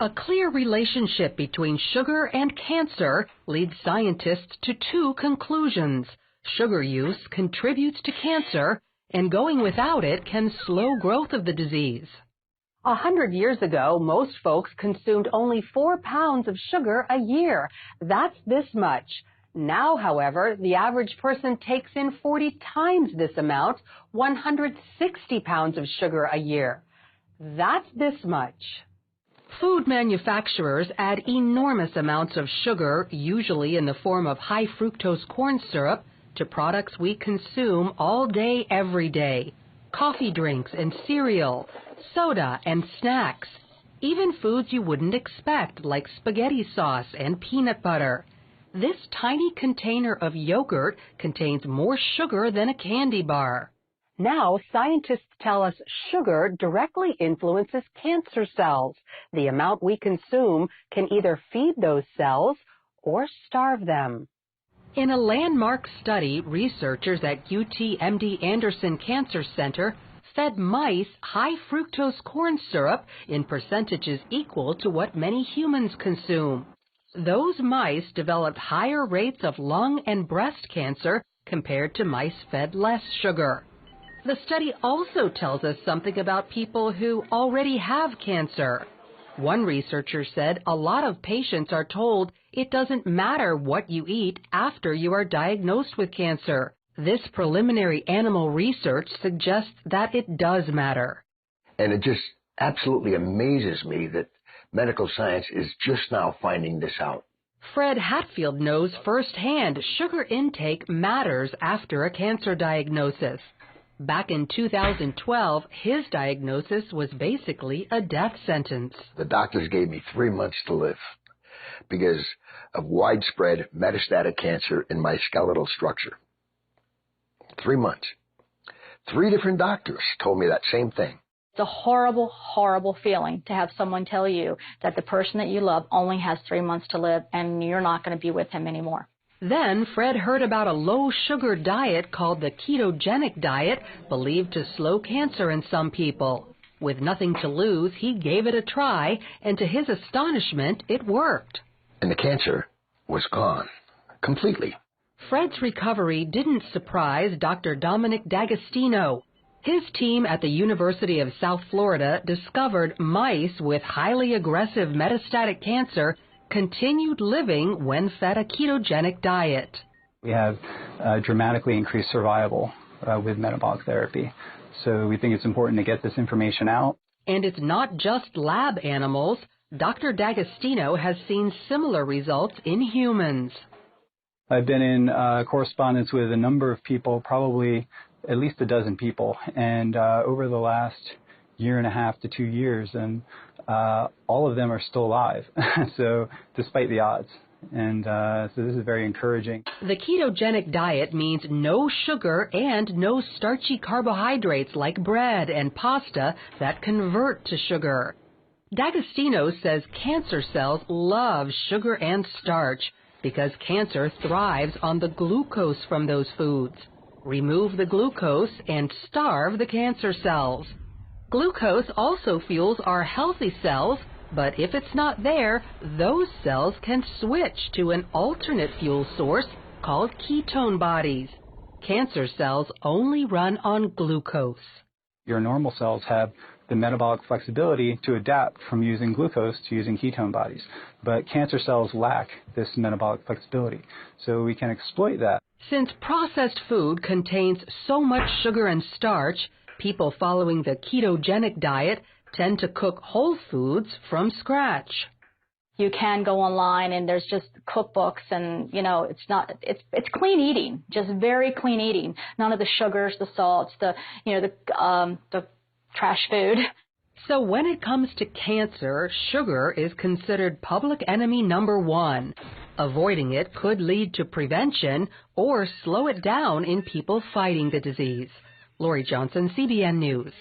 A clear relationship between sugar and cancer leads scientists to two conclusions. Sugar use contributes to cancer, and going without it can slow growth of the disease. 100 years ago, most folks consumed only 4 pounds of sugar a year. That's this much. Now, however, the average person takes in 40 times this amount, 160 pounds of sugar a year. That's this much. Food manufacturers add enormous amounts of sugar, usually in the form of high fructose corn syrup, to products we consume all day, every day. Coffee drinks and cereal, soda and snacks, even foods you wouldn't expect like spaghetti sauce and peanut butter. This tiny container of yogurt contains more sugar than a candy bar. Now, scientists tell us sugar directly influences cancer cells. The amount we consume can either feed those cells or starve them. In a landmark study, researchers at UT-MD Anderson Cancer Center fed mice high fructose corn syrup in percentages equal to what many humans consume. Those mice developed higher rates of lung and breast cancer compared to mice fed less sugar. The study also tells us something about people who already have cancer. One researcher said a lot of patients are told it doesn't matter what you eat after you are diagnosed with cancer. This preliminary animal research suggests that it does matter. And it just absolutely amazes me that medical science is just now finding this out. Fred Hatfield knows firsthand sugar intake matters after a cancer diagnosis. Back in 2012, his diagnosis was basically a death sentence. The doctors gave me 3 months to live because of widespread metastatic cancer in my skeletal structure. 3 months. 3 different doctors told me that same thing. It's a horrible, horrible feeling to have someone tell you that the person that you love only has 3 months to live and you're not going to be with him anymore. Then Fred heard about a low-sugar diet called the ketogenic diet, believed to slow cancer in some people. With nothing to lose, he gave it a try, and to his astonishment, it worked. And the cancer was gone, completely. Fred's recovery didn't surprise Dr. Dominic D'Agostino. His team at the University of South Florida discovered mice with highly aggressive metastatic cancer continued living when fed a ketogenic diet. We have dramatically increased survival with metabolic therapy. So we think it's important to get this information out. And it's not just lab animals. Dr. D'Agostino has seen similar results in humans. I've been in correspondence with a number of people, probably at least a dozen people, and over the last 1.5 to 2 years, and all of them are still alive, so despite the odds. And so this is very encouraging. The ketogenic diet means no sugar and no starchy carbohydrates like bread and pasta that convert to sugar. D'Agostino says cancer cells love sugar and starch because cancer thrives on the glucose from those foods. Remove the glucose and starve the cancer cells. Glucose also fuels our healthy cells, but if it's not there, those cells can switch to an alternate fuel source called ketone bodies. Cancer cells only run on glucose. Your normal cells have the metabolic flexibility to adapt from using glucose to using ketone bodies, but cancer cells lack this metabolic flexibility, so we can exploit that. Since processed food contains so much sugar and starch, people following the ketogenic diet tend to cook whole foods from scratch. You can go online and there's just cookbooks and, it's clean eating, just very clean eating. None of the sugars, the salts, the trash food. So when it comes to cancer, sugar is considered public enemy number 1. Avoiding it could lead to prevention or slow it down in people fighting the disease. Lori Johnson, CBN News.